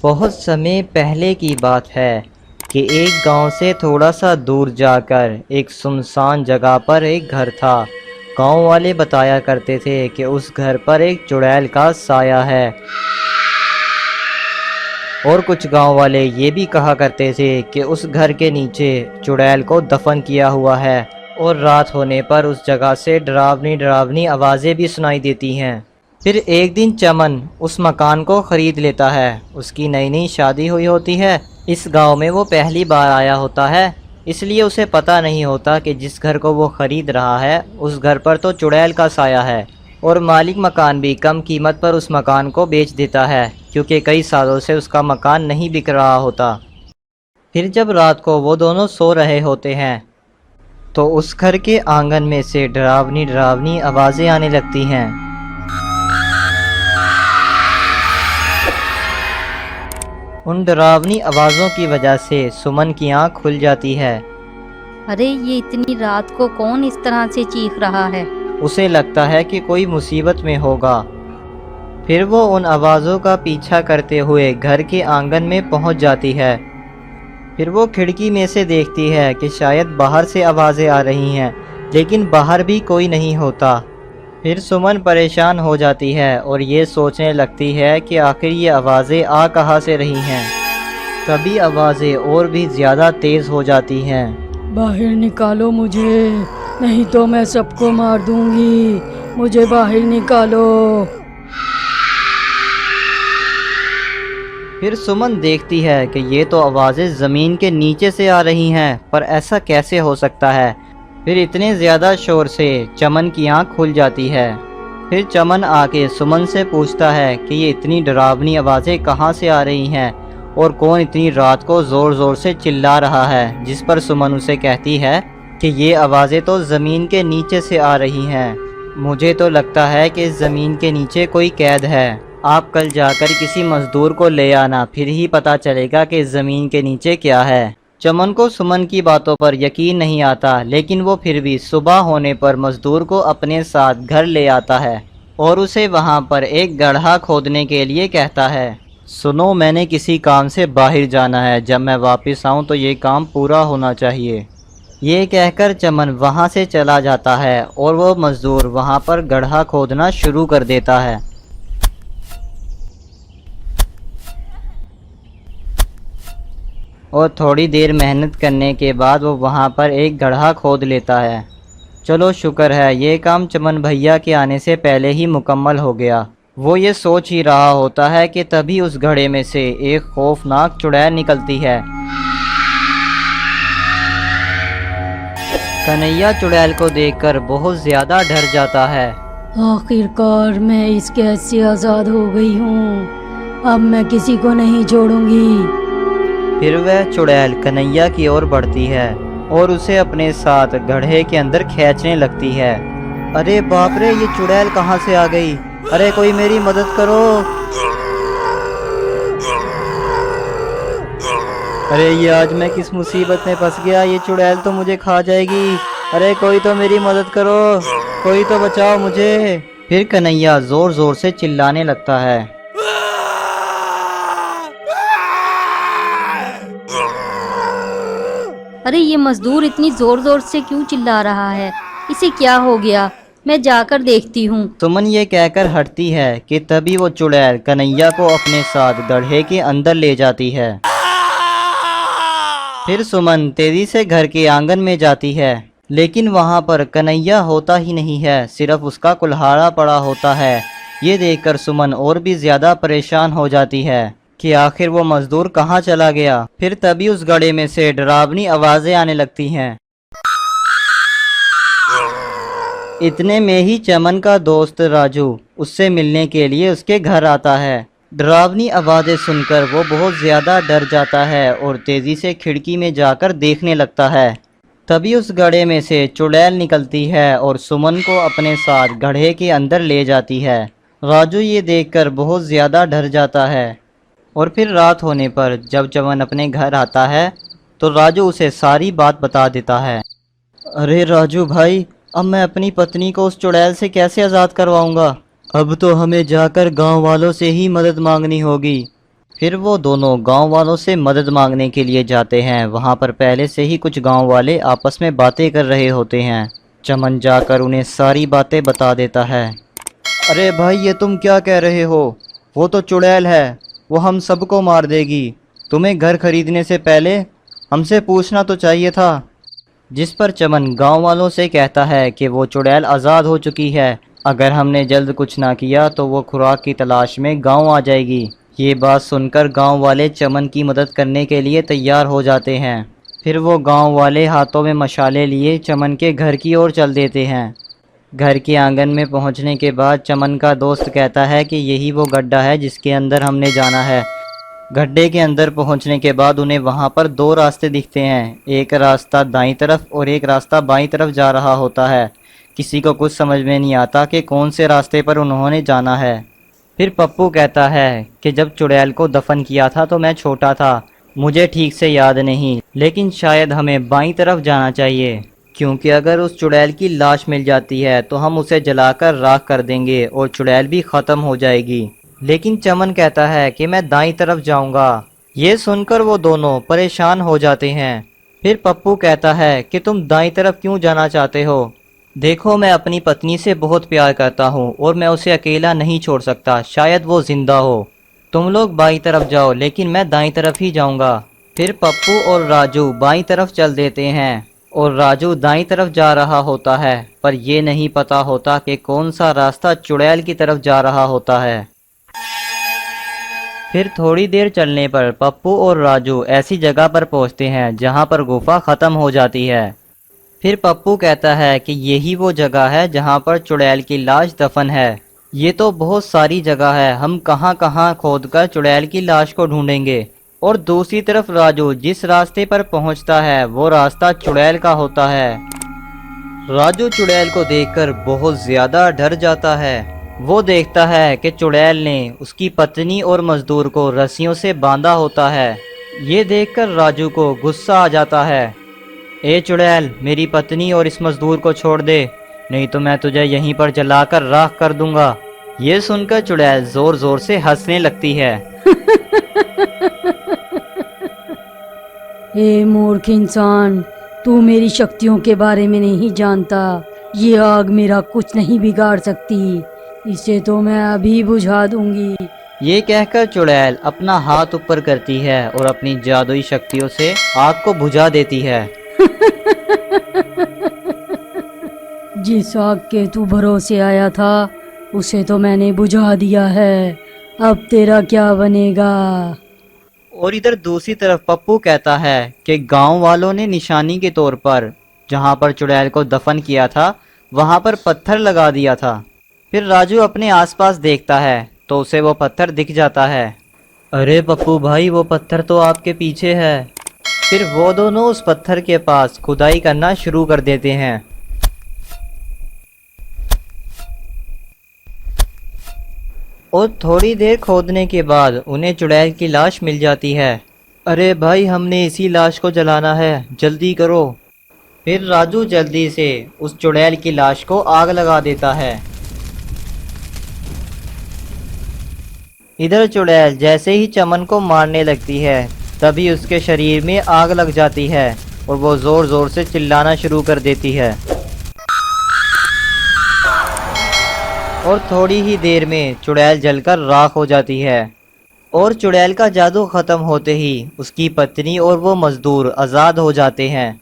बहुत समय पहले की बात है कि एक गांव से थोड़ा सा दूर जाकर एक सुनसान जगह पर एक घर था। गांव वाले बताया करते थे कि उस घर पर एक चुड़ैल का साया है। और कुछ गांव वाले ये भी कहा करते थे कि उस घर के नीचे चुड़ैल को दफन किया हुआ है और रात होने पर उस जगह से डरावनी डरावनी आवाज़ें भी सुनाई देती हैं। फिर एक दिन चमन उस मकान को ख़रीद लेता है। उसकी नई नई शादी हुई होती है। इस गांव में वो पहली बार आया होता है, इसलिए उसे पता नहीं होता कि जिस घर को वो ख़रीद रहा है उस घर पर तो चुड़ैल का साया है। और मालिक मकान भी कम कीमत पर उस मकान को बेच देता है, क्योंकि कई सालों से उसका मकान नहीं बिक रहा होता। फिर जब रात को वो दोनों सो रहे होते हैं तो उस घर के आंगन में से डरावनी डरावनी आवाज़ें आने लगती हैं। उन डरावनी आवाज़ों की वजह से सुमन की आँख खुल जाती है। अरे ये इतनी रात को कौन इस तरह से चीख रहा है। उसे लगता है कि कोई मुसीबत में होगा। फिर वो उन आवाज़ों का पीछा करते हुए घर के आंगन में पहुंच जाती है। फिर वो खिड़की में से देखती है कि शायद बाहर से आवाज़ें आ रही हैं, लेकिन बाहर भी कोई नहीं होता। फिर सुमन परेशान हो जाती है और ये सोचने लगती है कि आखिर ये आवाज़ें आ कहाँ से रही हैं। तभी आवाज़ें और भी ज़्यादा तेज़ हो जाती हैं। बाहर निकालो मुझे, नहीं तो मैं सबको मार दूंगी। मुझे बाहर निकालो। फिर सुमन देखती है कि ये तो आवाज़ें ज़मीन के नीचे से आ रही हैं, पर ऐसा कैसे हो सकता है। फिर इतने ज़्यादा शोर से चमन की आँख खुल जाती है। फिर चमन आके सुमन से पूछता है कि ये इतनी डरावनी आवाज़ें कहाँ से आ रही हैं और कौन इतनी रात को ज़ोर ज़ोर से चिल्ला रहा है। जिस पर सुमन उसे कहती है कि ये आवाज़ें तो ज़मीन के नीचे से आ रही हैं। मुझे तो लगता है कि ज़मीन के नीचे कोई कैद है। आप कल जाकर किसी मज़दूर को ले आना, फिर ही पता चलेगा कि ज़मीन के नीचे क्या है। चमन को सुमन की बातों पर यकीन नहीं आता, लेकिन वो फिर भी सुबह होने पर मज़दूर को अपने साथ घर ले आता है और उसे वहाँ पर एक गड्ढा खोदने के लिए कहता है। सुनो, मैंने किसी काम से बाहर जाना है, जब मैं वापस आऊँ तो ये काम पूरा होना चाहिए। ये कहकर चमन वहाँ से चला जाता है और वो मज़दूर वहाँ पर गड्ढा खोदना शुरू कर देता है। और थोड़ी देर मेहनत करने के बाद वो वहाँ पर एक गड्ढा खोद लेता है। चलो शुक्र है, ये काम चमन भैया के आने से पहले ही मुकम्मल हो गया। वो ये सोच ही रहा होता है कि तभी उस घड़े में से एक खौफनाक चुड़ैल निकलती है। कन्हैया चुड़ैल को देखकर बहुत ज़्यादा डर जाता है। आखिरकार मैं इस कैद से आज़ाद हो गई हूँ। अब मैं किसी को नहीं छोड़ूंगी। फिर वह चुड़ैल कन्हैया की ओर बढ़ती है और उसे अपने साथ गड्ढे के अंदर खींचने लगती है। अरे बाप रे, ये चुड़ैल कहाँ से आ गई? अरे कोई मेरी मदद करो। अरे ये आज मैं किस मुसीबत में फंस गया, ये चुड़ैल तो मुझे खा जाएगी। अरे कोई तो मेरी मदद करो, कोई तो बचाओ मुझे। फिर कन्हैया जोर जोर से चिल्लाने लगता है। अरे ये मजदूर इतनी जोर जोर से क्यों चिल्ला रहा है, इसे क्या हो गया? मैं जाकर देखती हूँ। सुमन ये कहकर हटती है कि तभी वो चुड़ैल कन्हैया को अपने साथ गड्ढे के अंदर ले जाती है। फिर सुमन तेजी से घर के आंगन में जाती है, लेकिन वहाँ पर कन्हैया होता ही नहीं है, सिर्फ उसका कुल्हाड़ा पड़ा होता है। ये देखकर सुमन और भी ज़्यादा परेशान हो जाती है कि आखिर वो मजदूर कहाँ चला गया। फिर तभी उस गड्ढे में से डरावनी आवाज़ें आने लगती हैं। इतने में ही चमन का दोस्त राजू उससे मिलने के लिए उसके घर आता है। डरावनी आवाज़ें सुनकर वो बहुत ज़्यादा डर जाता है और तेज़ी से खिड़की में जाकर देखने लगता है। तभी उस गड्ढे में से चुड़ैल निकलती है और सुमन को अपने साथ गड्ढे के अंदर ले जाती है। राजू ये देखकर बहुत ज़्यादा डर जाता है। और फिर रात होने पर जब चमन अपने घर आता है तो राजू उसे सारी बात बता देता है। अरे राजू भाई, अब मैं अपनी पत्नी को उस चुड़ैल से कैसे आज़ाद करवाऊंगा? अब तो हमें जाकर गांव वालों से ही मदद मांगनी होगी। फिर वो दोनों गांव वालों से मदद मांगने के लिए जाते हैं। वहां पर पहले से ही कुछ गांव वाले आपस में बातें कर रहे होते हैं। चमन जाकर उन्हें सारी बातें बता देता है। अरे भाई, ये तुम क्या कह रहे हो? वो तो चुड़ैल है, वो हम सबको मार देगी। तुम्हें घर खरीदने से पहले हमसे पूछना तो चाहिए था। जिस पर चमन गांव वालों से कहता है कि वो चुड़ैल आज़ाद हो चुकी है। अगर हमने जल्द कुछ ना किया तो वो खुराक की तलाश में गांव आ जाएगी। ये बात सुनकर गांव वाले चमन की मदद करने के लिए तैयार हो जाते हैं। फिर वो गांव वाले हाथों में मशाले लिए चमन के घर की ओर चल देते हैं। घर के आंगन में पहुंचने के बाद चमन का दोस्त कहता है कि यही वो गड्ढा है जिसके अंदर हमने जाना है। गड्ढे के अंदर पहुंचने के बाद उन्हें वहां पर दो रास्ते दिखते हैं। एक रास्ता दाईं तरफ और एक रास्ता बाईं तरफ जा रहा होता है। किसी को कुछ समझ में नहीं आता कि कौन से रास्ते पर उन्होंने जाना है। फिर पप्पू कहता है कि जब चुड़ैल को दफन किया था तो मैं छोटा था, मुझे ठीक से याद नहीं, लेकिन शायद हमें बाईं तरफ जाना चाहिए, क्योंकि अगर उस चुड़ैल की लाश मिल जाती है तो हम उसे जलाकर राख कर देंगे और चुड़ैल भी ख़त्म हो जाएगी। लेकिन चमन कहता है कि मैं दाईं तरफ जाऊंगा। ये सुनकर वो दोनों परेशान हो जाते हैं। फिर पप्पू कहता है कि तुम दाईं तरफ क्यों जाना चाहते हो? देखो, मैं अपनी पत्नी से बहुत प्यार करता हूँ और मैं उसे अकेला नहीं छोड़ सकता, शायद वो जिंदा हो। तुम लोग बाईं तरफ जाओ, लेकिन मैं दाईं तरफ ही जाऊंगा। फिर पप्पू और राजू बाईं तरफ चल देते हैं और राजू दाईं तरफ जा रहा होता है, पर ये नहीं पता होता कि कौन सा रास्ता चुड़ैल की तरफ जा रहा होता है। फिर थोड़ी देर चलने पर पप्पू और राजू ऐसी जगह पर पहुंचते हैं जहां पर गुफा ख़त्म हो जाती है। फिर पप्पू कहता है कि यही वो जगह है जहां पर चुड़ैल की लाश दफन है। ये तो बहुत सारी जगह है, हम कहां कहां खोदकर चुड़ैल की लाश को ढूंढेंगे। और दूसरी तरफ राजू जिस रास्ते पर पहुंचता है वो रास्ता चुड़ैल का होता है। राजू चुड़ैल को देखकर बहुत ज्यादा डर जाता है। वो देखता है कि चुड़ैल ने उसकी पत्नी और मजदूर को रस्सियों से बांधा होता है। ये देखकर राजू को गुस्सा आ जाता है। ए चुड़ैल, मेरी पत्नी और इस मजदूर को छोड़ दे, नहीं तो मैं तुझे यहीं पर जलाकर राख कर दूंगा। ये सुनकर चुड़ैल जोर जोर से हंसने लगती है। ए मूर्ख इंसान, तू मेरी शक्तियों के बारे में नहीं जानता। ये आग मेरा कुछ नहीं बिगाड़ सकती, इसे तो मैं अभी बुझा दूंगी। ये कहकर चुड़ैल अपना हाथ ऊपर करती है और अपनी जादुई शक्तियों से आग को बुझा देती है। जिस आग के तू भरोसे आया था उसे तो मैंने बुझा दिया है, अब तेरा क्या बनेगा? और इधर दूसरी तरफ पप्पू कहता है कि गांव वालों ने निशानी के तौर पर जहां पर चुड़ैल को दफन किया था वहां पर पत्थर लगा दिया था। फिर राजू अपने आसपास देखता है तो उसे वो पत्थर दिख जाता है। अरे पप्पू भाई, वो पत्थर तो आपके पीछे है। फिर वो दोनों उस पत्थर के पास खुदाई करना शुरू कर देते हैं। और थोड़ी देर खोदने के बाद उन्हें चुड़ैल की लाश मिल जाती है। अरे भाई, हमने इसी लाश को जलाना है, जल्दी करो। फिर राजू जल्दी से उस चुड़ैल की लाश को आग लगा देता है। इधर चुड़ैल जैसे ही चमन को मारने लगती है तभी उसके शरीर में आग लग जाती है और वो जोर जोर से चिल्लाना शुरू कर देती है। और थोड़ी ही देर में चुड़ैल जलकर राख हो जाती है। और चुड़ैल का जादू खत्म होते ही उसकी पत्नी और वो मजदूर आज़ाद हो जाते हैं।